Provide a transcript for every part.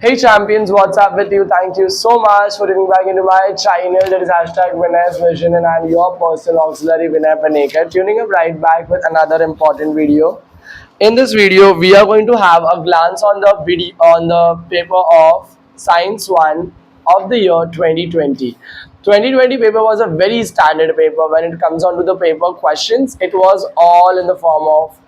Hey champions, what's up with you? Thank you so much for tuning back into my channel. That is hashtag Vinay's Vision, and I'm your personal auxiliary Vinaypanekar, tuning up right back with another important video. In this video, we are going to have a glance on the paper of Science 1 of the year 2020. 2020 paper was a very standard paper when it comes on to the paper questions. It was all in the form of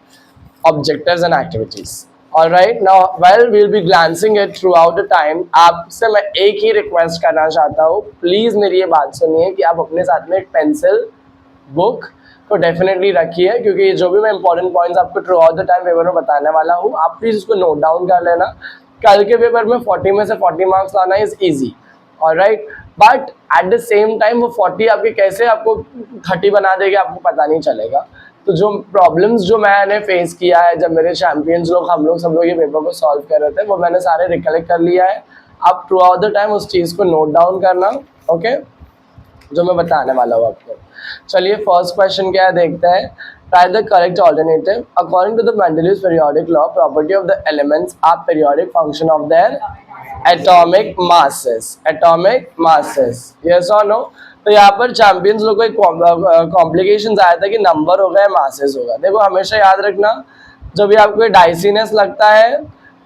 objectives and activities. All right, now while we'll be glancing it throughout the time, आपसे मैं एक ही request करना चाहता हूँ, please मेरी ये बात सुनिए कि आप अपने साथ में एक पेंसिल बुक को डेफिनेटली रखिए, क्योंकि जो भी मैं इंपॉर्टेंट पॉइंट्स आपको through out the time paper में बताने वाला हूँ, आप प्लीज उसको नोट डाउन कर लेना. कल के पेपर में 40 में से 40 मार्क्स लाना is easy. Alright, but at the same time वो 40 आपके कैसे आपको 30 बना देगा आपको पता नहीं चलेगा. तो जो प्रॉब्लम्स जो मैंने फेस किया है जब मेरे चैंपियंस लोग हम लोग सब लोग ये पेपर को सॉल्व कर रहे थे, वो मैंने सारे रिकलेक्ट कर लिया है. आप थ्रू आउट द टाइम उस चीज़ को नोट डाउन करना. ओके, जो मैं बताने वाला हूँ आपको. चलिए फर्स्ट क्वेश्चन क्या है देखते हैं. Write the correct alternative. According to the Mendeleev's periodic law, property of the elements are periodic function of their atomic masses. Atomic masses. Yes or no? तो यहाँ पर चैंपियंस लोग को एक कॉम्प्लिकेशन आया था कि नंबर होगा या मासेस होगा. देखो हमेशा याद रखना, जब भी आपको डाइसीनेस लगता है,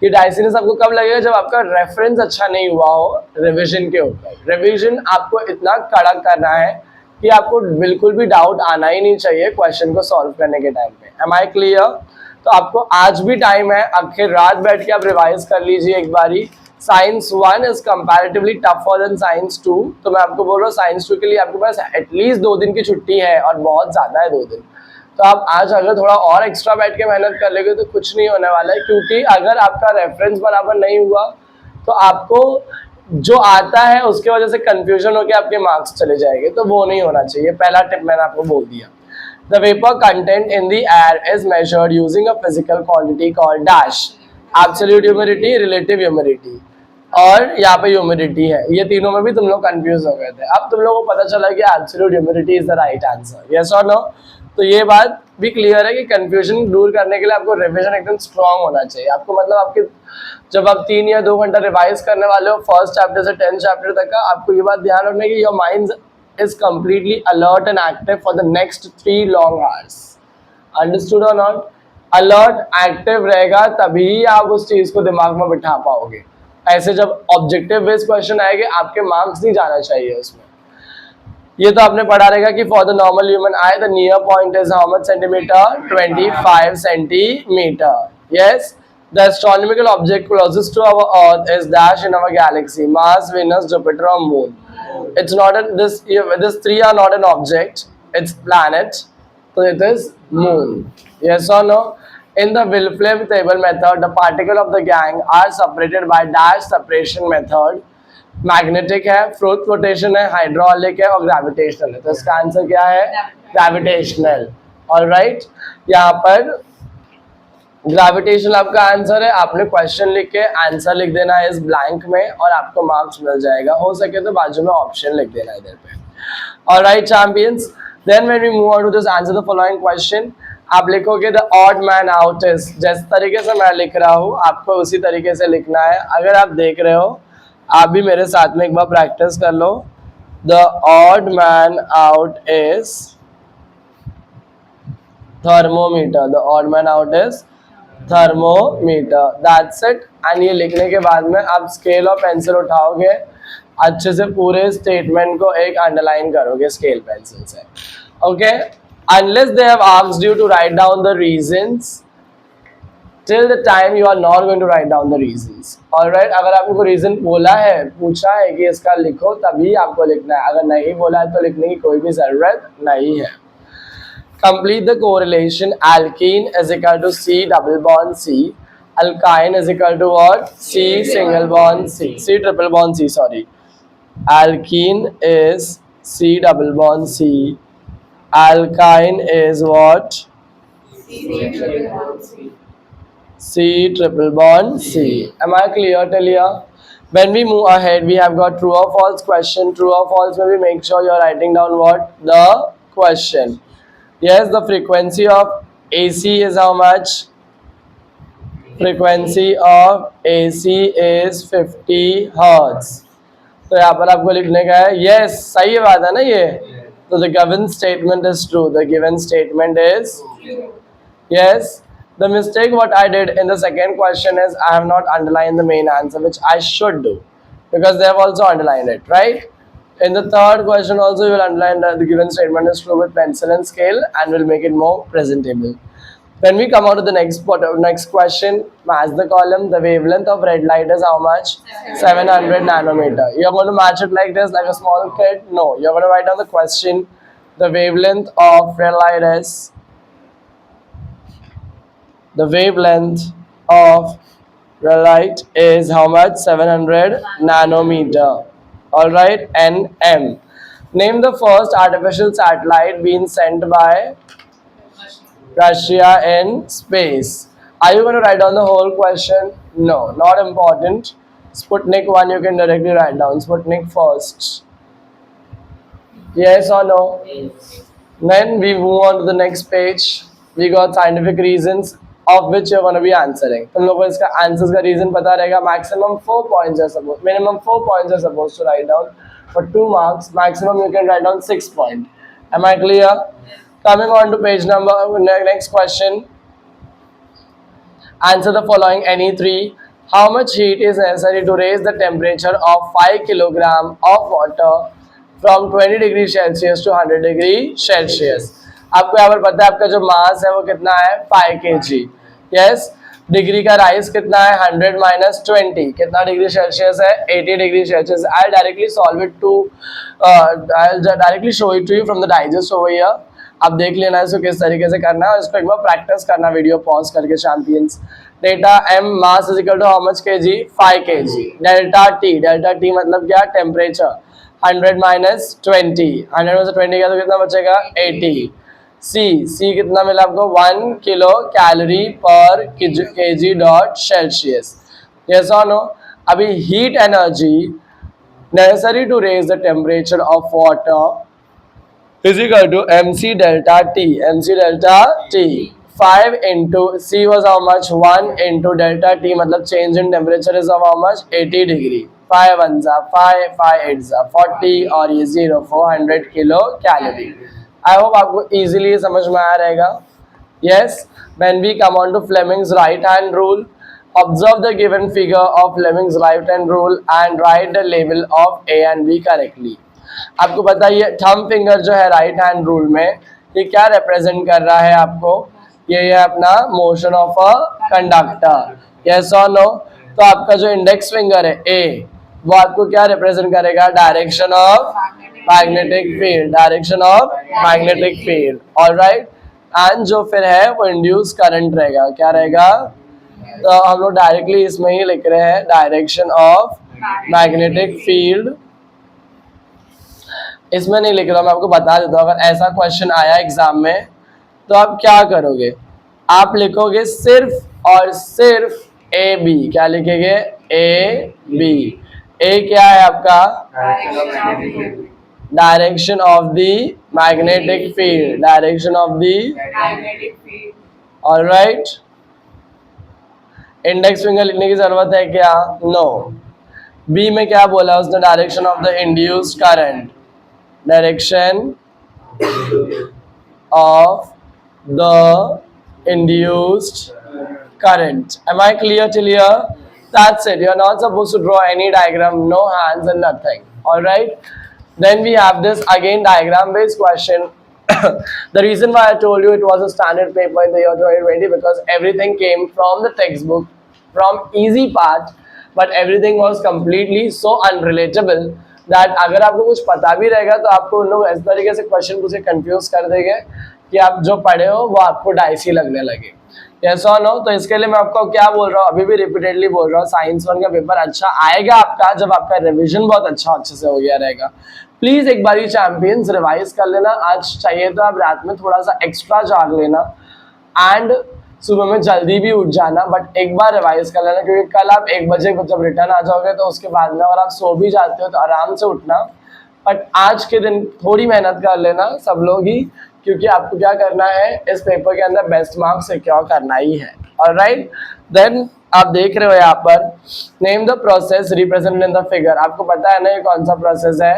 कि डाइसीनेस आपको कब लगेगा जब आपका रेफरेंस अच्छा नहीं हुआ हो रिवीजन के ऊपर. रिवीजन आपको इतना कड़क करना है कि आपको बिल्कुल भी डाउट आना ही नहीं चाहिए क्वेश्चन को सॉल्व करने के टाइम पे. Am I clear? तो आपको आज भी टाइम है, आखिर रात बैठ के आप रिवाइज कर लीजिए एक बारी. Science 1 is comparatively tougher than science 2. तो मैं आपको बोल रहा हूँ साइंस 2 के लिए आपके पास एटलीस्ट 2 दिन की छुट्टी है, और बहुत ज़्यादा है 2 दिन. तो आप आज अगर थोड़ा और एक्स्ट्रा बैठ के मेहनत कर लेंगे तो कुछ नहीं होने वाला है, क्योंकि अगर आपका रेफरेंस बराबर नहीं हुआ तो आपको जो आता है उसके वजह से कंफ्यूजन होकर आपके मार्क्स चले जाएंगे. तो वो नहीं होना चाहिए. पहला टिप मैंने आपको बोल दिया. The vapour content in the air is measured using a physical quantity called dash. Absolute humidity, relative humidity, और यहाँ पे ह्यूमिडिटी है. ये तीनों में भी तुम लोग कंफ्यूज हो गए थे. अब तुम लोगों को पता चला कि absolute humidity is the right answer. Yes और नो? तो ये बात भी क्लियर है कि कंफ्यूजन दूर करने के लिए आपको रिवीजन एकदम स्ट्रांग होना चाहिए. आपको मतलब आपके जब आप 3 या 2 घंटा रिवाइज करने वाले हो फर्स्ट चैप्टर से 10th चैप्टर तक का, आपको ये बात ध्यान रखना है कि your mind is completely alert and active for the next 3 long hours. Understood और नॉट? अलर्ट एक्टिव रहेगा तभी आप उस चीज को दिमाग में बिठा पाओगे. ऐसे जब ऑब्जेक्टिव बेस्ड क्वेश्चन आएंगे आपके मार्क्स नहीं जाना चाहिए उसमें. ये तो आपने पढ़ा रहेगा कि for the normal human eye the near point is how much centimeter? 25 centimeter. Yes. The astronomical object closest to our earth is dash in our galaxy. Mars, Venus, Jupiter और moon. It's not this 3 are not an object, it's planet, so it is moon. Yes or no? In the Wilflem table method, the particle of the gang are separated by dash separation method. Magnetic है, fruit flotation है, hydraulic है और gravitational है. तो इसका answer क्या है? Gravitational. Alright, यहाँ पर ग्रेविटेशनल आपका आंसर है. आपने क्वेश्चन लिख के आंसर लिख देना है इस ब्लैंक में और आपको मार्क्स मिल जाएगा. हो सके तो बाजू में ऑप्शन लिख देना इधर पे. Alright champions, then when we move on to this answer the following question, आप लिखोगे the odd man out is. जिस तरीके से मैं लिख रहा हूँ आपको उसी तरीके से लिखना है. अगर आप देख रहे हो आप भी मेरे साथ में एक बार प्रैक्टिस कर लो. The odd man out is thermometer. The odd man out is thermometer. That's it. And ये लिखने के बाद में आप स्केल और पेंसिल उठाओगे, अच्छे से पूरे स्टेटमेंट को एक अंडरलाइन करोगे स्केल पेंसिल से. Okay, unless they have asked you to write down the reasons, till the time you are not going to write down the reasons. Alright, अगर आपको कोई रीजन बोला है, पूछा है कि इसका लिखो, तभी आपको लिखना है. अगर नहीं बोला है तो लिखने की कोई भी जरूरत नहीं है. Complete the correlation. Alkene is equal to C double bond C. Alkyne is equal to what? C single bond C. C triple bond C, sorry. Alkene is C double bond C. Alkyne is what? C triple bond C. C triple bond C. Am I clear till here? When we move ahead, we have got true or false question. True or false, maybe make sure you're writing down what? The question. Yes, the frequency of AC is how much? Frequency of AC is 50 hertz. तो यहाँ पर आपको लिखने का है yes, सही बात है ना ये। तो the given statement is true, the given statement is yes. The mistake what I did in the second question is I have not underlined the main answer, which I should do because they have also underlined it, right? In the third question also you will underline that the given statement is true with pencil and scale and will make it more presentable. When we come on to the next question, match the column. The wavelength of red light is how much? 700 nanometer. You are going to match it like this, like a small kid? No, you are going to write down the question. The wavelength of red light is the wavelength of red light is how much? 700 nanometer. All right, nm. Name the first artificial satellite being sent by Russia in space. Are you going to write down the whole question? No, not important. Sputnik 1 you can directly write down. Sputnik first. Yes or no? Then we move on to the next page. We got scientific reasons of which you're going to be answering. तुम लोगों को इसका answers का reason पता रहेगा. Maximum 4 points are supposed, minimum 4 points are supposed to write down. For 2 marks, maximum you can write down 6 points. Am I clear? Coming on to page number, next question. Answer the following any three. How much heat is necessary to raise the temperature of 5 kilogram of water from 20 degree Celsius to 100 degree Celsius? आपको यहाँ पर पता है आपका जो मास है वो कितना है 5 kg. यस, डिग्री का राइज कितना है 100 माइनस 20, कितना डिग्री सेल्सियस है 80 degree Celsius. I directly solve it to, I directly show it to you from the digest over here. आप देख लेना इसको किस तरीके से करना है, इसको एक बार प्रैक्टिस करना वीडियो पॉज करके. Champions data m mass is equal to how much kg 5 kg. Delta t मतलब क्या? टेम्परेचर. 100 माइनस 20, 100 में से 20 गया तो कितना बचेगा 80. C कितना मिला आपको 1 kilo calorie per kg dot Celsius. Yes और नो? अभी heat energy necessary to raise the temperature of water is equal to mc delta t. 5 into C was how much? 1 into delta T मतलब change in temperature is of how much? 80 degree. 5 ones are 5, 5 8s are 40 और ये 0 400 kilo calorie. I hope आपको easily समझ में आया रहेगा. Yes, when we come on to Fleming's right hand rule, observe the given figure of Fleming's right hand rule and write the level of A and B correctly. आपको पता है ये thumb finger जो है राइट हैंड रूल में ये क्या represent कर रहा है आपको? ये है अपना motion of a conductor. Yes और नो? तो आपका जो इंडेक्स फिंगर है ए, वो आपको क्या रिप्रेजेंट करेगा? Direction of magnetic field. Direction of magnetic field. Alright. And जो फिर है वो इंड्यूस करंट रहेगा. क्या रहेगा? तो हम लोग डायरेक्टली इसमें ही लिख रहे हैं डायरेक्शन ऑफ मैग्नेटिक फील्ड. इसमें नहीं लिख रहा, मैं आपको बता देता हूँ. अगर ऐसा क्वेश्चन आया एग्जाम में तो आप क्या करोगे? आप लिखोगे सिर्फ और सिर्फ ए बी. क्या लिखेंगे? A B. ए क्या है आपका? Direction of the magnetic field. Direction of the magnetic field. Alright. Index finger लिखने की जरूरत है क्या? नो. बी में क्या बोला उसने? Direction of the induced current. Direction of the induced current. Am I clear till here? That's it. You are not supposed to draw any diagram, no hands and nothing. All right. Then we have this again diagram based question. The reason why I told you it was a standard paper in the year 2020 because everything came from the textbook, from easy part, but everything was completely so unrelatable that अगर आपको कुछ पता भी रहेगा तो आपको उन लोग इस तरीके से क्वेश्चन पूछे कंफ्यूज कर देंगे कि आप जो पढ़े हो वो आपको डाइसी लगने लगे. यस और नो? तो इसके लिए मैं आपको क्या बोल रहा हूँ, अभी भी रिपीटेडली बोल रहा हूँ, साइंस 1 का पेपर अच्छा आएगा आपका जब आपका रिवीजन बहुत अच्छे से हो गया रहेगा. प्लीज एक बार चैंपियंस रिवाइज कर लेना. आज चाहिए तो आप रात में थोड़ा सा एक्स्ट्रा जाग लेना एंड सुबह में जल्दी भी उठ जाना, बट एक बार रिवाइज कर लेना क्योंकि कल आप 1 बजे जब रिटर्न आ जाओगे तो उसके बाद में अगर आप सो भी जाते हो तो आराम से उठना. बट आज के दिन थोड़ी मेहनत कर लेना सब लोग ही, क्योंकि आपको क्या करना है इस पेपर के अंदर बेस्ट मार्क्स सिक्योर करना ही है. ऑलराइट, देन आप देख रहे हो यहाँ पर, name the process represented in the figure. आपको पता है ना ये कौन सा प्रोसेस है?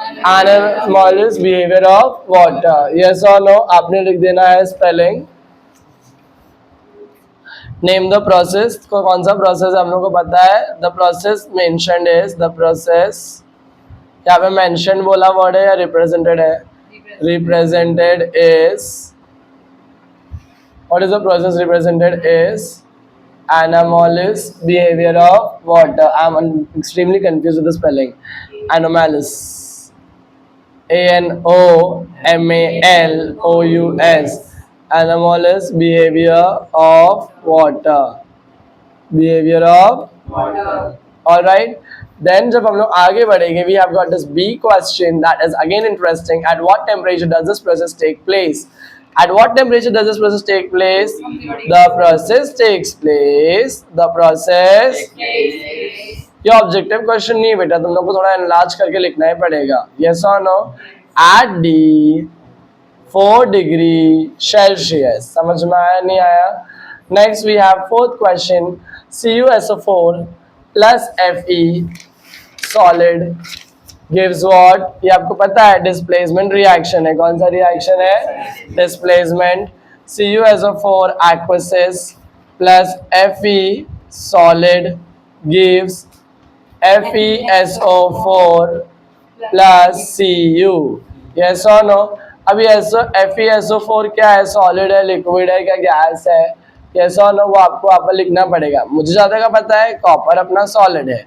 Analysis behaviour of water, yes और नो, आपने लिख देना है स्पेलिंग। नेम द प्रोसेस को, कौन सा प्रोसेस हम लोग को पता है? The process mentioned is, the process, यहाँ पे मेंशन बोला वर्ड है या रिप्रेजेंटेड है? Represented is, what is the process represented is anomalous behavior of water. I'm extremely confused with the spelling. Anomalous, ANOMALOUS, anomalous behavior of water, behavior of water. All right, then जब हम लोग आगे बढ़ेंगे, we have got this B question that is again interesting. At what temperature does this process take place? At what temperature does this process take place? The process takes place. The process. ये objective question नहीं है बेटा, तुम लोग को थोड़ा enlarge करके लिखना ही पड़ेगा। Yes or no? At D 4 degree Celsius. समझ में आया नहीं आया? Next we have fourth question, CuSO4 plus Fe solid gives what? ये आपको पता है डिस्प्लेसमेंट रिएक्शन है। कौन सा रिएक्शन है? Displacement. CuSO4 aqueous plus Fe solid gives FeSO4 plus Cu, yes or no? अभी FeSO4 क्या है? सॉलिड है, लिक्विड है, क्या गैस है? yes or no? वो आपको यहाँ पर लिखना पड़ेगा। मुझे ज्यादा का पता है, कॉपर अपना सॉलिड है,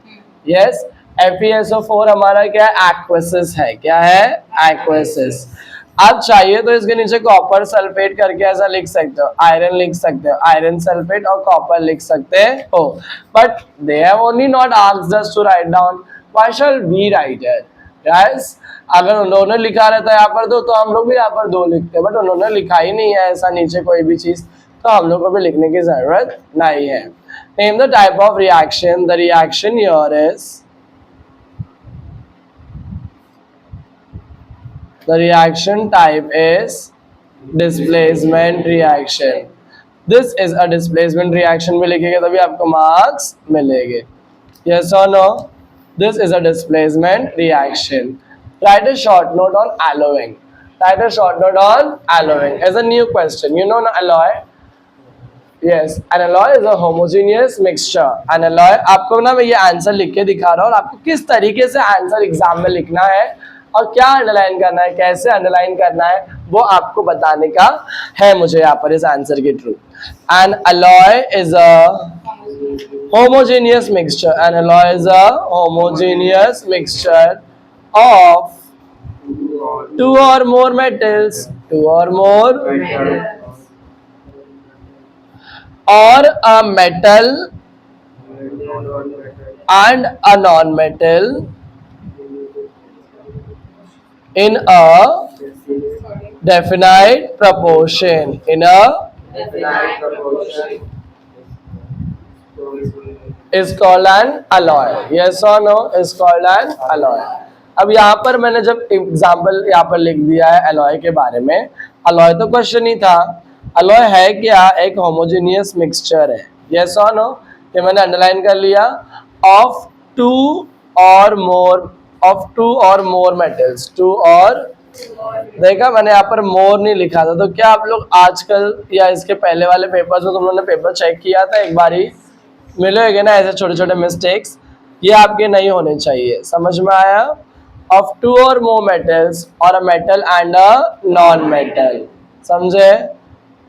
यस। FeSO4 हमारा क्या है? एक्वेसिस है। क्या है? एक्वेसिस। अब चाहिए तो इसके नीचे कॉपर सल्फेट करके ऐसा लिख सकते हो, आयरन लिख सकते हो, आयरन सल्फेट और कॉपर लिख सकते हो, but they have only not asked us to write down, why shall we write it? Guys, अगर उन्होंने लिखा रहता है यहाँ पर दो, तो हम लोग भी यहाँ पर दो लिखते हैं, बट उन्होंने लिखा ही नहीं है ऐसा नीचे कोई भी चीज, तो हम लोग को भी लिखने की जरूरत नहीं है। Name the type of reaction. The reaction here is, the reaction type is displacement reaction. This is a displacement reaction में लिखेंगे तभी आपको मार्क्स मिलेंगे। Yes or no? This is a displacement reaction. Write a short note on alloying. Write a short note on alloying as a new question. You know an alloy? Yes, an alloy is a homogeneous mixture. An alloy, आपको ना मैं ये answer लिख के दिखा रहा हूँ और आपको किस तरीके से आंसर एग्जाम में लिखना है और क्या अंडरलाइन करना है, कैसे अंडरलाइन करना है, वो आपको बताने का है मुझे यहाँ पर इस आंसर के through. N alloy is a homogeneous mixture. An alloy is a homogeneous mixture of two or more metals, or a metal and a non-metal in a definite proportion. In a is called an alloy. Yes or no? Is called an alloy. अब यहाँ पर मैंने जब example यहाँ पर लिख दिया है अलॉय के बारे में, अलॉय तो क्वेश्चन ही था। अलॉय है क्या? एक होमोजेनियस मिक्सचर है। यस और नो? ये मैंने अंडरलाइन कर लिया। ऑफ टू और मोर मेटल्स, टू और, देखा मैंने यहाँ पर मोर नहीं लिखा था, तो क्या आप लोग आजकल या इसके पहले वाले पेपर्स में तुम लोगों ने पेपर चेक किया था एक बारी? मिलेगा ना ऐसे छोटे छोटे मिस्टेक्स, ये आपके नहीं होने चाहिए। समझ में आया? ऑफ टू और मोर मेटल्स और a metal and a non metal, समझे?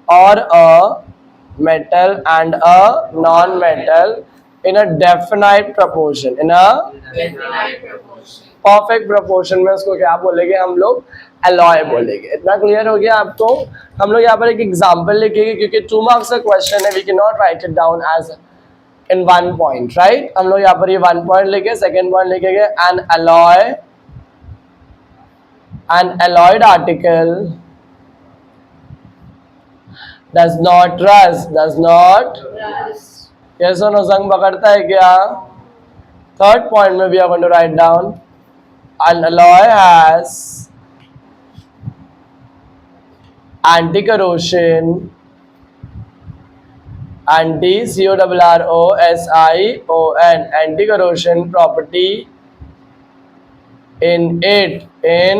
और a metal and a non metal in a definite proportion, in a perfect proportion में उसको क्या बोलेंगे हम लोग? अलॉय बोलेंगे। इतना क्लियर हो गया आपको? हम लोग यहाँ पर एक एग्जांपल लिखेंगे क्योंकि 2 मार्क्स का क्वेश्चन है, we can not write it down as in 1 point, right? हम लोग यहाँ पर ये 1 पॉइंट लिखे, सेकेंड पॉइंट लिखेंगे an alloyed article does not rust. Yes or no? जंग पकड़ता है क्या? थर्ड पॉइंट में we are going to write down an alloy has anti-corrosion Anti, CORROSION, anti corrosion property in it, in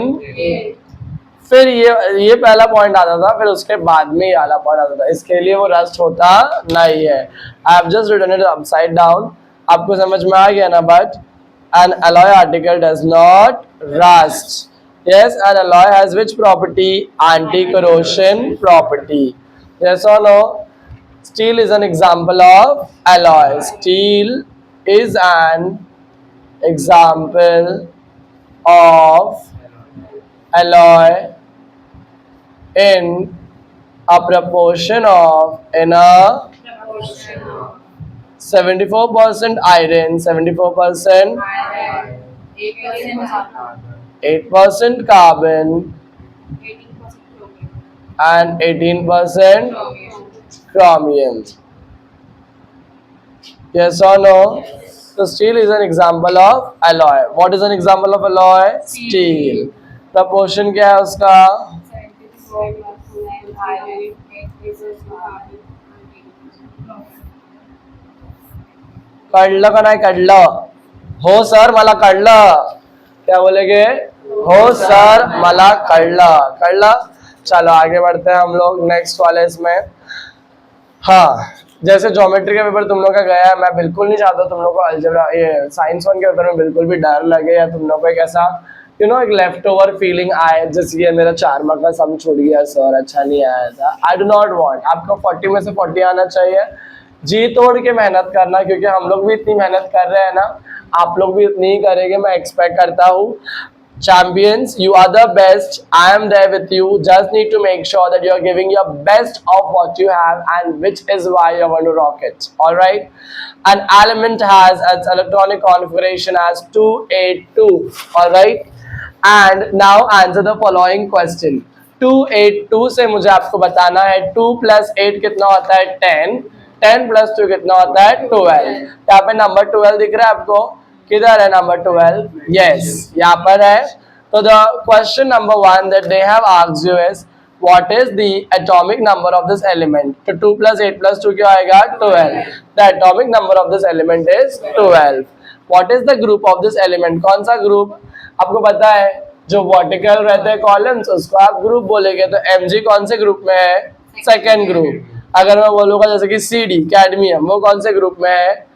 फिर ये पहला point आता था, फिर उसके बाद में ये वाला पॉइंट आता था, इसके लिए वो रस्ट होता नहीं है. I have just written it upside down. आपको समझ में आ गया ना? But an alloy article does not rust. Yes, an alloy has which property? Anti corrosion property. Yes or no? Steel is an example of alloy. Steel is an example of alloy in a proportion of, in a 74% iron, 74% 8% carbon and 18% chromium. Yes or no? So steel is an example of alloy. What is an example of alloy? Steel. Proportion क्या है उसका? कळलं का नाही कळलं? हो sir मला कळलं. क्या बोलेगे? हो सर मला कळलं. कळलं? चलो आगे बढ़ते हैं हम लोग नेक्स्ट वाले इसमें. हाँ, जैसे ज्योमेट्री का पेपर तुम लोग का गया है, मैं बिल्कुल नहीं चाहता तुम लोग को अलजेब्रा, ये साइंस 1 के पेपर में बिल्कुल भी डर लगे या तुम लोग को एक ऐसा एक लेफ्ट ओवर फीलिंग आए जैसे ये मेरा 4 मार्क का सम छूट गया सर, अच्छा नहीं आया था. I do not want. आपको 40 में से 40 आना चाहिए. जी तोड़ के मेहनत करना, क्योंकि हम लोग भी इतनी मेहनत कर रहे हैं ना, आप लोग भी इतनी ही करेंगे मैं एक्सपेक्ट करता हूँ. Champions, you are the best. I am there with you. Just need to make sure that you are giving your best of what you have, and which is why you're going to rock it. All right. An element has its electronic configuration as 282. All right. And now answer the following question. 282 से मुझे आपको बताना है 2 + 8 कितना होता है? 10. 10 + 2 कितना होता है? 12. यहाँ पे नंबर 12 दिख रहा है आपको? किधर है नंबर 12? यस, यहाँ पर है. तो the question number 1 that they have asked you is what is the atomic number of this element? तो 2 + 8 + 2 क्या आएगा? 12. The atomic number of this element is 12. What is the group of this element? कौन सा group? आपको पता है जो vertical रहते हैं कॉलम्स, उसको आप ग्रुप बोलेंगे. तो Mg कौन से ग्रुप में है? Second group. अगर मैं बोलूंगा जैसे कि CD कैडमियम, वो कौन से ग्रुप में है?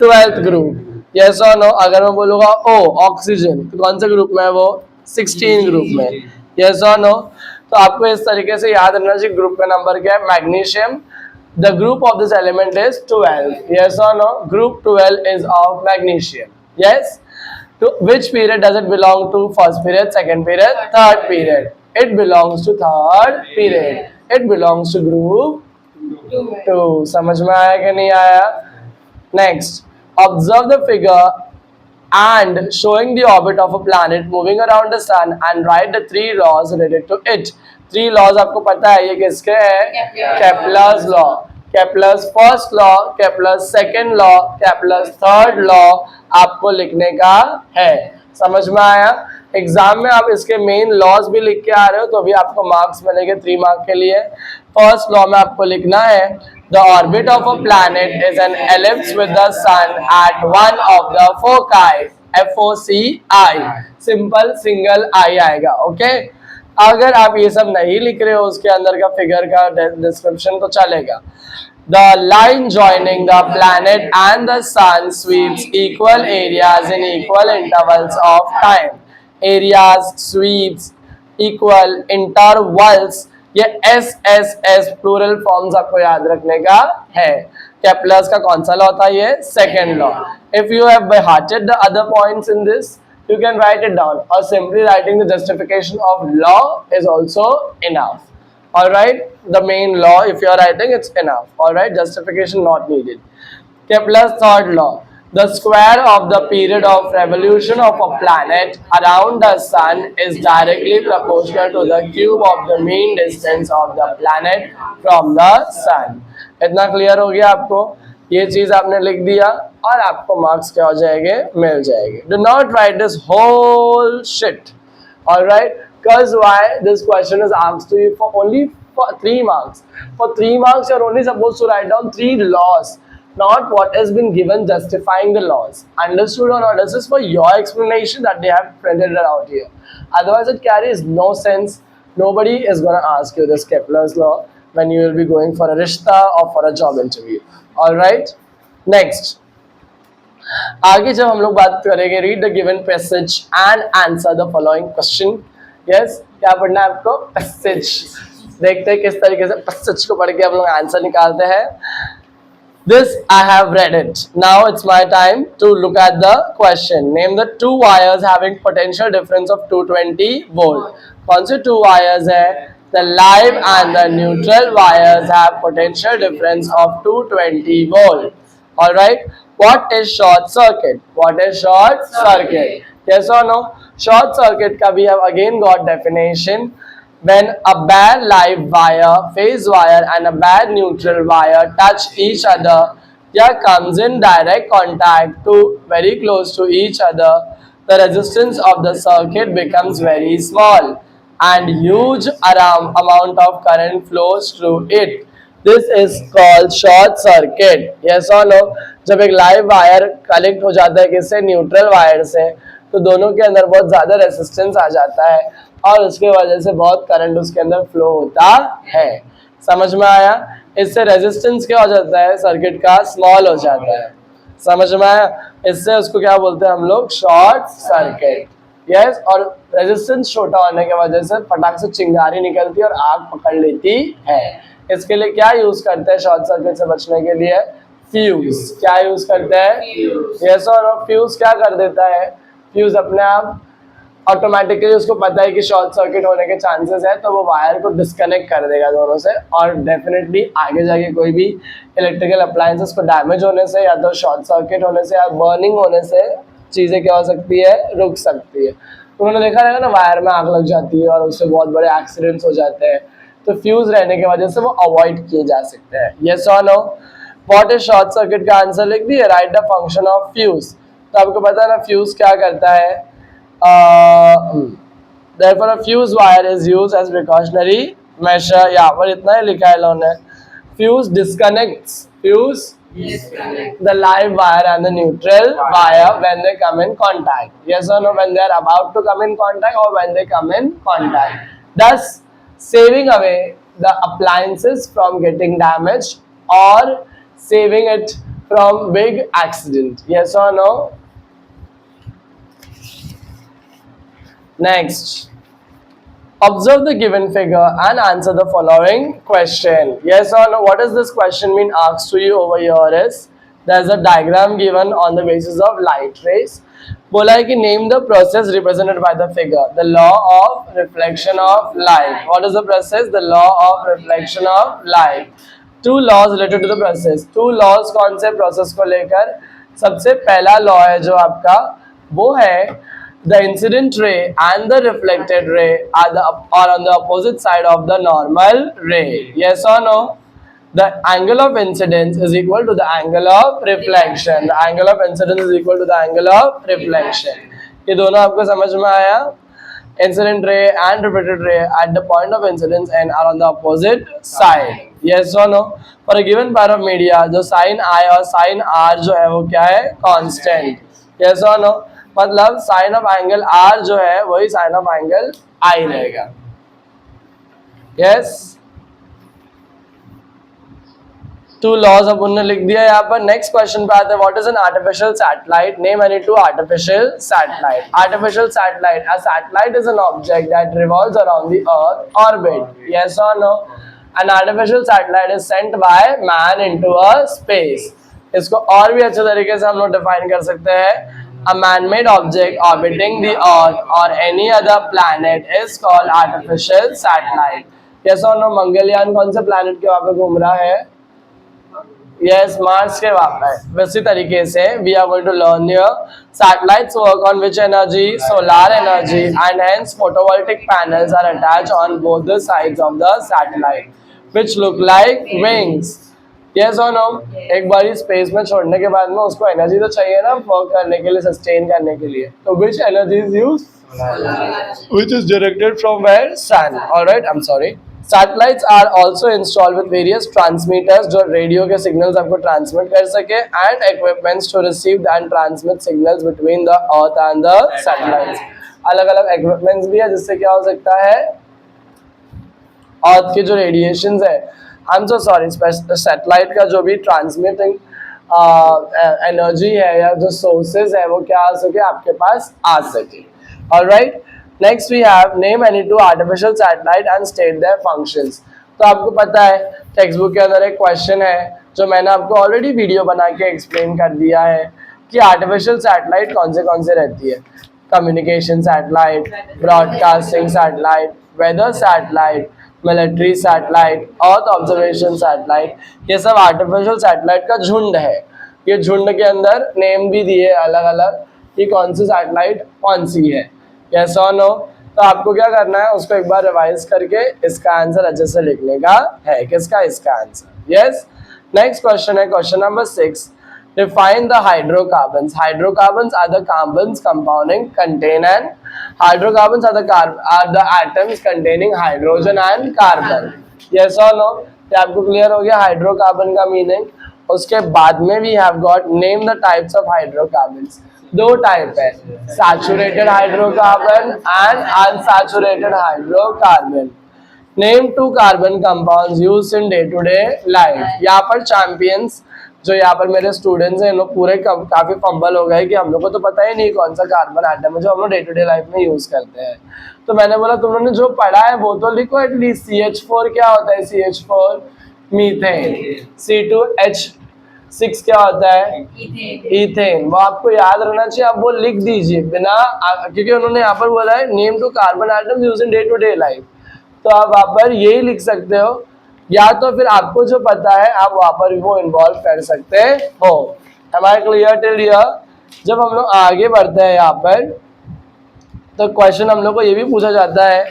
12th group. यस और नो? अगर मैं बोलूंगा O ऑक्सीजन, तो कौन से ग्रुप में है वो? 16 ग्रुप में. यस और नो? तो आपको इस तरीके से याद रखना चाहिए ग्रुप का नंबर क्या है. Magnesium, the group of this element is 12. Yes और no? Group 12 is of magnesium. Yes. To which period does it belong to? First period, second period, third period? It belongs to third period. It belongs to group 2. समझ में आया कि नहीं आया? Next, observe the figure and showing the orbit of a planet moving around the sun and write the 3 laws related to it. 3 laws आपको पता है ये किसके हैं? Kepler's law. Kepler's first law, Kepler's second law, Kepler's third law आपको लिखने का है. समझ में आया? एग्जाम में आप इसके मेन लॉज भी लिख के आ रहे हो तो भी आपको मार्क्स मिलेंगे 3 मार्क के लिए. फर्स्ट लॉ में आपको लिखना है the orbit of a planet is an ellipse with the sun at one of the foci. FOCI. Simple single I आएगा. ओके. अगर आप ये सब नहीं लिख रहे हो उसके अंदर का फिगर का डिस्क्रिप्शन तो चलेगा. The line joining the planet and the sun sweeps equal areas in equal intervals of time. Areas, sweeps, equal intervals. ये SSS प्लूरल फॉर्म्स आपको याद रखने का है. केप्लर्स का कौन सा लॉ था? ये second law. If you have by hearted the other points in this, you can write it down, or simply writing the justification of law is also enough. All right, the main law if you are writing, it's enough. All right, justification not needed. Kepler's third law: the square of the period of revolution of a planet around the sun is directly proportional to the cube of the mean distance of the planet from the sun. इतना clear हो गया आपको? ये चीज आपने लिख दिया और आपको मार्क्स क्या हो जाएंगे? मिल जाएंगे. Do not write this whole shit. All right. Because why? This question is asked to you for only for 3 marks. For 3 marks, you're only supposed to write down 3 laws, not what has been given justifying the laws. Understood or not? This is for your explanation that they have printed it out here. Otherwise, it carries no sense. Nobody is going to ask you this Kepler's law when you will be going for a rishta or for a job interview. Alright? Next. आगे जब हम लोग बात करेंगे, read the given passage and answer the following question. Yes, क्या पढ़ना है आपको? पैसेज. देखते हैं किस तरीके से पैसेज को पढ़ के हम लोग आंसर निकालते हैं. This I have read it. Now it's my time to look at the question. Name the two wires having potential difference of 220 volt. कौन से two wires है? The live and the neutral wires have potential difference of 220 volt. All right. What is short circuit? What is short circuit? Yes or no? Short circuit का भी have again got definition. When a bare live wire, phase wire and a bare neutral wire touch each other, या comes in direct contact to very close to each other, the resistance of the circuit becomes very small and huge amount of current flows through it. This is called short circuit. Yes or no? जब एक live wire connect हो जाता है किससे? Neutral wire से, तो दोनों के अंदर बहुत ज़्यादा रेजिस्टेंस आ जाता है और उसके वजह से बहुत करंट उसके अंदर फ्लो होता है. समझ में आया? इससे रेजिस्टेंस क्या हो जाता है? सर्किट का स्मॉल हो जाता है. समझ में आया? इससे उसको क्या बोलते हैं हम लोग? Short circuit. यस, और रेजिस्टेंस छोटा होने की वजह से फटाक से चिंगारी निकलती है और आग पकड़ लेती है. इसके लिए क्या यूज करते हैं शॉर्ट सर्किट से बचने के लिए? फ्यूज. क्या यूज करते हैं? यस और फ्यूज क्या कर देता है? फ्यूज अपने आप ऑटोमेटिकली उसको पता है कि शॉर्ट सर्किट होने के चांसेस है, तो वो वायर को डिस्कनेक्ट कर देगा दोनों से, और डेफिनेटली आगे जाके कोई भी इलेक्ट्रिकल अप्लायंसेस को डैमेज होने से या तो शॉर्ट सर्किट होने से या बर्निंग होने से चीज़ें क्या हो सकती है? रुक सकती है. उन्होंने देखा रहेगा ना, वायर में आग लग जाती है और उससे बहुत बड़े एक्सीडेंट्स हो जाते हैं, तो फ्यूज रहने की वजह से वो अवॉइड किए जा सकते हैं. यस और no? What is short circuit का आंसर लिख दिए. Write the function of fuse. तो आपको पता है ना फ्यूज क्या करता है? therefore a fuse wire is used as precautionary measure. यहाँ पर इतना ही लिखा है इन्होंने. Fuse disconnects the live wire and the neutral wire when they come in contact. Yes or no? When they are about to come in contact or when they come in contact, thus saving away the appliances from getting damaged or saving it from big accident. Yes or no? Next, observe the given figure and answer the following question. Yes or no? What does this question mean asked to you over here is, there is a diagram given on the basis of light rays. बोला है कि name the process represented by the figure. The law of reflection of light. What is the process? The law of reflection of light. Two laws related to the process. Two laws कौन से process को लेकर? सबसे पहला law है जो आपका, वो है the incident ray and the reflected ray are on the opposite side of the normal ray. Yes or no? The angle of incidence is equal to the angle of reflection. The angle of incidence is equal to the angle of reflection. ये दोनों आपको समझ में आया? Incident ray and reflected ray at the point of incidence and are on the opposite side. Yes or no? For a given pair of media, जो sin I और sin R जो है वो क्या है? Constant. Yes or no? मतलब sign of angle are जो है वही साइन ऑफ एंगल आई रहेगा. यस, टू लॉज अपन ने लिख दिया यहाँ पर. नेक्स्ट क्वेश्चन पे आते हैं. What is an artificial satellite? Name any two artificial satellite. Artificial satellite, a satellite is an object that revolves around the earth orbit. Yes और no? An artificial satellite is sent by man into a space. इसको और भी अच्छे तरीके से हम लोग define कर सकते हैं. A man-made object orbiting the Earth or any other planet is called artificial satellite. Yes or no? Mangalyaan कौन से planet के वहाँ पे घूम रहा है? Yes, Mars के वहाँ पे. वैसी तरीके से we are going to learn here. Satellites work on which energy? Solar energy, and hence photovoltaic panels are attached on both the sides of the satellite, which look like wings. Yes or no? एक बारी space में छोड़ने के बाद में उसको energy तो चाहिए ना वर्क करने के लिए, सस्टेन करने के लिए. तो which energy is used? Which is directed from where? Sun. All right, I'm sorry. Satellites are also installed with various transmitters, जो रेडियो के सिग्नल्स आपको ट्रांसमिट कर सके, and equipments to receive and transmit signals between the earth and the satellites. अलग अलग equipments भी है जिससे क्या हो सकता है, अर्थ के जो रेडिएशंस है, I am so sorry, satellite का जो भी ट्रांसमिटिंग एनर्जी है या जो सोर्सेज है वो क्या आ सके, आपके पास आ सके। Alright, next we have name any two artificial satellite and state their functions. तो आपको पता है टेक्स्ट बुक के अंदर एक क्वेश्चन है जो मैंने आपको ऑलरेडी वीडियो बना के एक्सप्लेन कर दिया है कि आर्टिफिशियल सैटेलाइट कौन से रहती है। Communication satellite, broadcasting satellite, weather satellite, military satellite, earth observation satellite, ये सब आर्टिफिशियल सैटेलाइट का झुंड है। ये झुंड के अंदर नेम भी दिए अलग अलग कि कौन सी सैटेलाइट कौन सी है, यस और नो। तो आपको क्या करना है, उसको एक बार रिवाइज करके इसका आंसर अच्छे से लिखने का है। किसका, इसका आंसर, यस। नेक्स्ट क्वेश्चन है question number 6, define the hydrocarbons. Hydrocarbons are the carbons compounding contain and hydrocarbons are the atoms containing hydrogen and carbon. Yes or no? ये आपको क्लियर हो गया हाइड्रोकार्बन का मीनिंग। उसके बाद में we have got name the types of hydrocarbons. दो type है, saturated hydrocarbon and unsaturated hydrocarbon. Name two carbon compounds used in day to day life. यहाँ पर चैंपियंस जो यहाँ पर मेरे स्टूडेंट्स हैं, इन लोग पूरे काफी फंबल हो गए कि हम लोग को तो पता ही नहीं कौन सा कार्बन आइटम है जो हम लोग डे टू डे लाइफ में यूज करते हैं। तो मैंने बोला तुम लोगों ने जो पढ़ा है वो तो लिखो एटलीस्ट। CH4 क्या होता है, CH4 मीथेन। C2H6 क्या होता है, इथेन। वो आपको याद रहना चाहिए, आप वो लिख दीजिए बिना, क्योंकि उन्होंने यहाँ पर बोला है name two carbon item use in day to day life. तो आप वहाँ पर यही लिख सकते हो, या तो फिर आपको जो पता है आप वहाँ पर वो इन्वॉल्व कर सकते हो। Am I clear till here? जब हम लोग आगे बढ़ते हैं यहाँ पर तो क्वेश्चन हम लोग को ये भी पूछा जाता है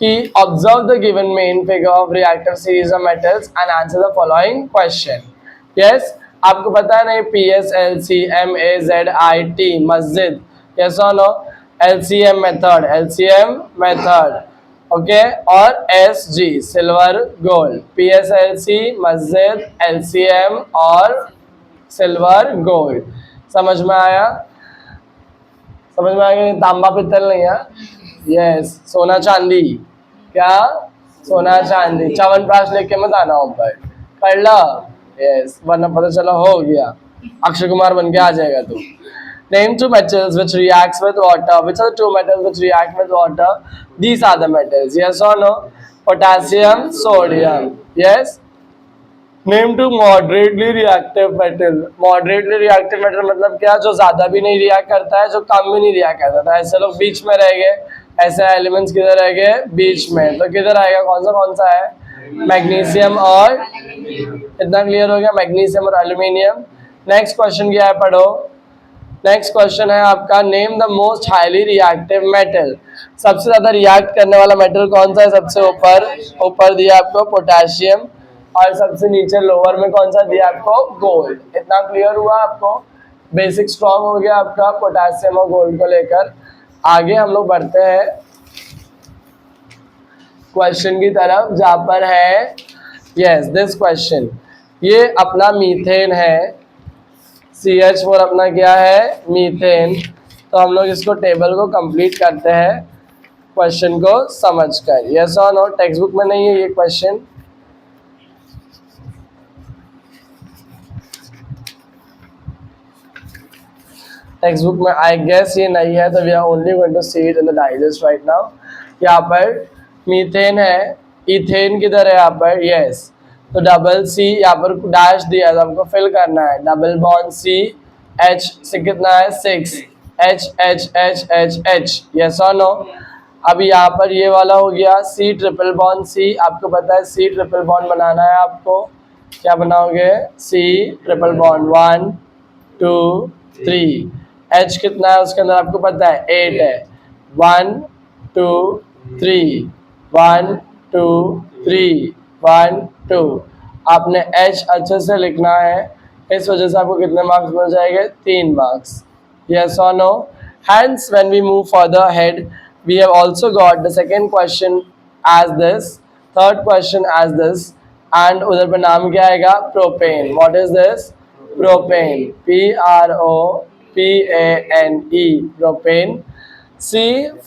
कि observe the given main figure of reactive series of metals and answer the following question. Yes, आपको पता है ना, PSLC MAZIT मस्जिद, यस और नो, LCM मेथड, ओके, और SG सिल्वर गोल्ड। PSLC मस्जिद, LCM और सिल्वर गोल्ड। समझ में आया, समझ में आया कि तांबा पित्तल नहीं है, यस, सोना चांदी, क्या, सोना चांदी। च्यवनप्राश लेके मत आना ऊपर, कर लो, यस, वरना पता चला हो गया अक्षय कुमार बन के आ जाएगा तू। Name two metals which reacts with water. Which are the two metals which react with water? These are the metals. Yes or no? Potassium, sodium. Yes. Name two moderately reactive metal. Moderately reactive metal मतलब क्या, जो ज्यादा भी नहीं react करता है, जो कम भी नहीं रिएक्ट करता है। ऐसे लोग बीच में रह गए, ऐसे एलिमेंट्स किधर रह गए, बीच में। तो किधर आएगा, कौन सा है, मैग्नीशियम और, इतना क्लियर हो गया, मैग्नीशियम और एल्यूमिनियम। नेक्स्ट क्वेश्चन क्या है, पढ़ो। नेक्स्ट क्वेश्चन है आपका, name the most highly reactive metal. सबसे ज्यादा रिएक्ट करने वाला मेटल कौन सा है, सबसे ऊपर दिया आपको पोटेशियम, और सबसे नीचे लोअर में कौन सा दिया आपको, गोल्ड। इतना क्लियर हुआ आपको, बेसिक स्ट्रॉन्ग हो गया आपका पोटेशियम और गोल्ड को लेकर। आगे हम लोग बढ़ते हैं क्वेश्चन की तरफ, जहाँ पर है, यस, दिस क्वेश्चन, ये अपना मीथेन है, CH4 अपना क्या है, मीथेन। तो हम लोग इसको टेबल को कंप्लीट करते हैं क्वेश्चन को समझकर। यस और नो, टेक्स्ट बुक में नहीं है ये क्वेश्चन, टेक्स्ट बुक में आई गेस ये नहीं है, तो we are only going to see it in the digest right now. यहाँ पर मीथेन है, इथेन किधर है यहाँ पर, यस, तो डबल C यहाँ पर डैश दिया है, हमको फिल करना है। डबल बॉन्ड C, H से कितना है, 6, H, यस और नो। अब यहाँ पर ये वाला हो गया C ट्रिपल बॉन्ड C, आपको पता है C ट्रिपल बॉन्ड बनाना है आपको, क्या बनाओगे, C ट्रिपल बॉन्ड, 1 2 3। H कितना है उसके अंदर आपको पता है, 8 है, 1 2 3, 1 2 3, 1 2। आपने H अच्छे से लिखना है, इस वजह से आपको कितने मार्क्स मिल जाएंगे, 3 मार्क्स। यस और no. Hence when we move further ahead we have also got the second question as this, third question as this, and उधर पे नाम क्या आएगा, propane. What is this, propane, PROPANE, propane. C,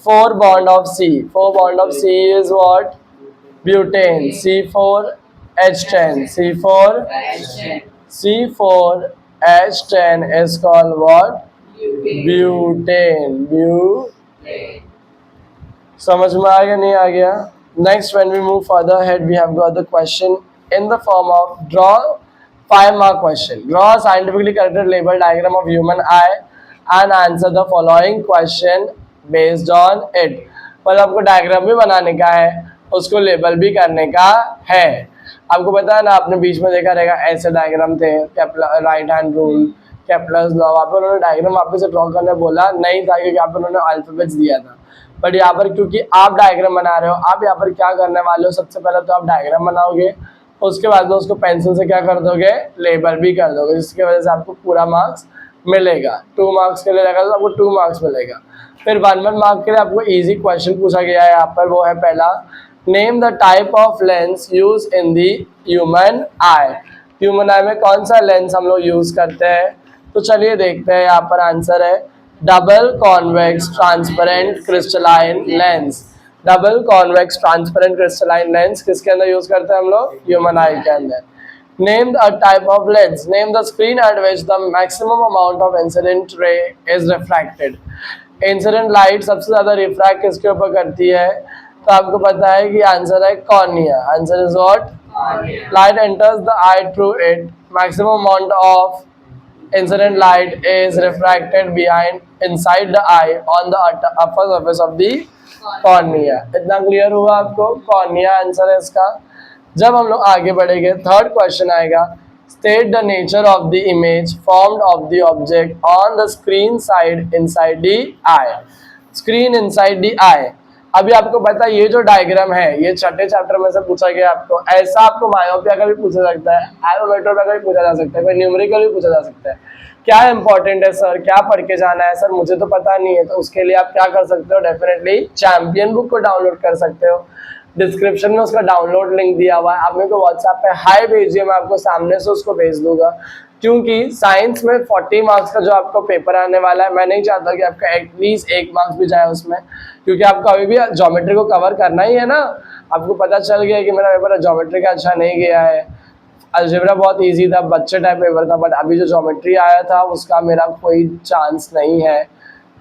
four bond of C, four bond of C is what, butane, C4H10, C4H10 is called what, butane. समझ में आ गया, नहीं आ गया? Next, when we move further ahead, we have got the question in the form of draw 5-mark question. Draw a scientifically corrected label diagram of human eye and answer the following question based on it. मतलब आपको diagram भी बनाने का है, उसको label भी करने का है. आपको पता है ना, आपने बीच में देखा रहेगा ऐसे डायग्राम थे, Kepler right hand rule, Kepler's law. वहाँ पे उन्होंने डायग्राम वापस से ड्रॉ करने बोला नहीं था, क्योंकि यहाँ पे उन्होंने अल्फाबेट्स दिया था. बट यहाँ पर क्योंकि आप डायग्राम बना रहे हो, आप यहाँ पर क्या करने वाले हो, सबसे पहले तो आप डायग्राम बनाओगे, उसके बाद में उसको पेंसिल से क्या कर दोगे, लेबल भी कर दोगे, जिसकी वजह से आपको पूरा मार्क्स मिलेगा. 2 मार्क्स के लिए रहेगा तो आपको 2 मार्क्स मिलेगा. फिर 1 मार्क के लिए आपको इजी क्वेश्चन पूछा गया है यहाँ पर. वो है पहला, name the type of lens use in the human I. Human आई में कौन सा लेंस हम लोग यूज करते हैं? तो चलिए देखते हैं. यहाँ पर आंसर है double convex transparent crystalline lens. Double convex transparent crystalline lens किसके अंदर यूज करते हैं हम लोग? ह्यूमन आई के अंदर. Name a type of lens. Name the screen at which the maximum amount of incident ray is refracted. Incident light सबसे ज्यादा रिफ्रैक्ट किसके ऊपर करती है? तो आपको पता है कि आंसर है cornea. Answer is what? Light enters the eye through it. Maximum amount of incident light is refracted inside the eye on the upper surface of the cornea. इतना क्लियर हुआ आपको? कॉर्निया आंसर है इसका. जब हम लोग आगे बढ़ेंगे, थर्ड क्वेश्चन आएगा, state the nature of the image formed of the object on the screen side inside the eye. Screen inside the eye. अभी आपको पता है ये जो डायग्राम है, ये छठे चैप्टर में से पूछा गया आपको. ऐसा आपको मायोपिया का भी पूछा सकता है, एरोमेट्रोपिया का भी पूछा जा सकता है, कोई न्यूमेरिकल भी पूछा जा सकता है. क्या इंपॉर्टेंट है सर, क्या पढ़ के जाना है सर, मुझे तो पता नहीं है. तो उसके लिए आप क्या कर सकते हो, डेफिनेटली चैंपियन बुक को डाउनलोड कर सकते हो. डिस्क्रिप्शन में उसका डाउनलोड लिंक दिया हुआ है. आप मेरे को व्हाट्सएप पे हाई भेजिए, मैं आपको सामने से उसको भेज दूंगा. क्योंकि साइंस में 40 मार्क्स का जो आपको पेपर आने वाला है, मैं नहीं चाहता कि आपका एटलीस्ट 1 मार्क्स भी जाए उसमें, क्योंकि आपको अभी भी ज्योमेट्री को कवर करना ही है ना. आपको पता चल गया कि मेरा पेपर ज्योमेट्री का अच्छा नहीं गया है. अलजेब्रा बहुत इजी था, बच्चे टाइप पेपर था, बट अभी जो ज्योमेट्री आया था उसका मेरा कोई चांस नहीं है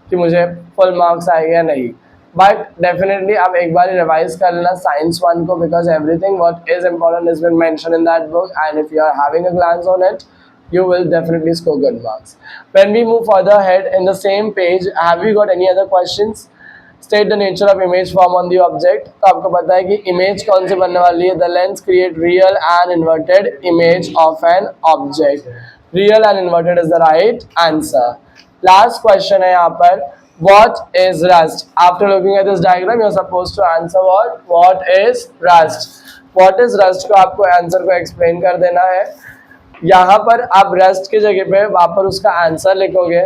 कि मुझे फुल मार्क्स आएगा या नहीं. बट डेफिनेटली आप एक बार रिवाइज कर लेना साइंस 1 को, because everything what is important is been mention in that book, and if you are having a glance on it you will definitely score good marks. When we move further ahead in the same page, have you got any other questions? State the nature of image form on the object. तो आपको पता है कि image कौन सी बनने वाली है? The lens create real and inverted image of an object. Real and inverted is the right answer. Last question है यहाँ पर, what is rust? After looking at this diagram, you are supposed to answer what? What is rust? What is rust को आपको answer को explain कर देना है. यहाँ पर आप रस्ट की जगह पे वहाँ पर उसका आंसर लिखोगे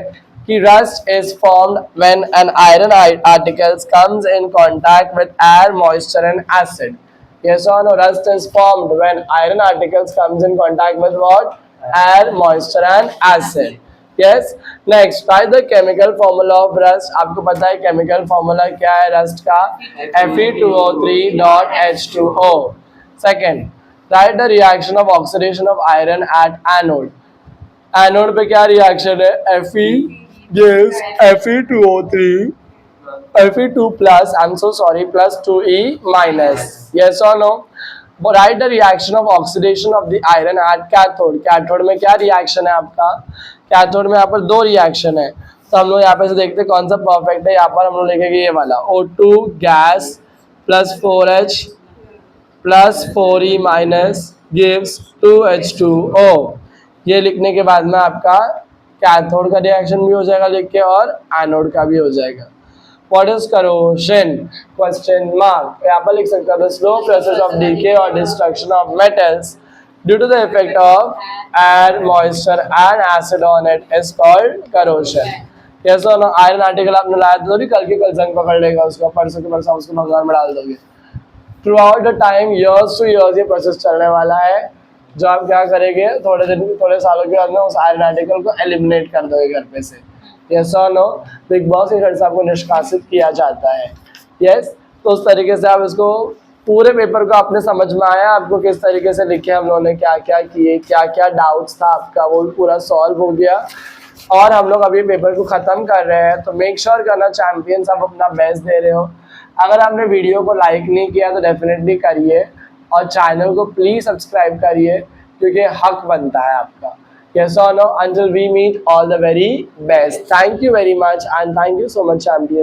कि rust is formed when an iron articles comes in contact with air, moisture and acid. Yes और no? Rust is formed when iron articles comes in contact with what? Air, moisture and acid. Yes. Next, right the chemical formula of rust. आपको पता है chemical formula क्या है rust का? Fe2O3.H2O. Second, right the reaction of oxidation of iron at anode. Anode पे क्या reaction है? Fe gives Fe2O3 Fe2 plus, I'm so sorry, plus 2E minus. Yes or no? Right the reaction of oxidation of the iron at cathode. Cathode में क्या reaction है आपका? Cathode में यहाँ पर 2 रिएक्शन है. तो हम लोग यहाँ पे से देखते हैं कौन सा परफेक्ट है. यहाँ पर हम लोग लिखेंगे ये वाला, O2 gas plus 4H plus 4E minus gives 2H2O. ये लिखने के बाद में आपका कैथोड का रिएक्शन भी हो जाएगा लिख के, और एनोड का भी हो जाएगा. What is corrosion? Question mark. यहाँ पर लिख सकते हो the slow process of decay और destruction of metals due to the effect of air, moisture and acid on it is called corrosion. Yes और नो? आयरन आर्टिकल आपने लाया तो भी कल के कल जंग पकड़ लेगा उसका, परसों के परसों उसको भगवान में डाल दोगे. Through out the time, years two years ये प्रोसेस चलने वाला है, जो आप क्या करेंगे, थोड़े सालों के अंदर उस आयरन आर्टिकल को एलिमिनेट कर दोगे घर पे से। यस और नो? बिग बॉस के घर से आपको निष्कासित किया जाता है। यस, तो उस तरीके से आप इसको पूरे पेपर को आपने समझ में आया, आपको किस तरीके से लिखे हम लोगों ने, क्या क्या किए, क्या क्या डाउट्स था आपका, वो पूरा सॉल्व हो गया। और हम लोग अभी पेपर को ख़त्म कर रहे हैं, तो मेक श्योर करना चैंपियंस आप अपना बेस्ट दे रहे हो। अगर आपने वीडियो को लाइक नहीं किया तो डेफिनेटली करिए, और चैनल को प्लीज़ सब्सक्राइब करिए, क्योंकि हक बनता है आपका। Yes or no? Until we meet, all the very best. Thank you very much, and thank you so much, champions.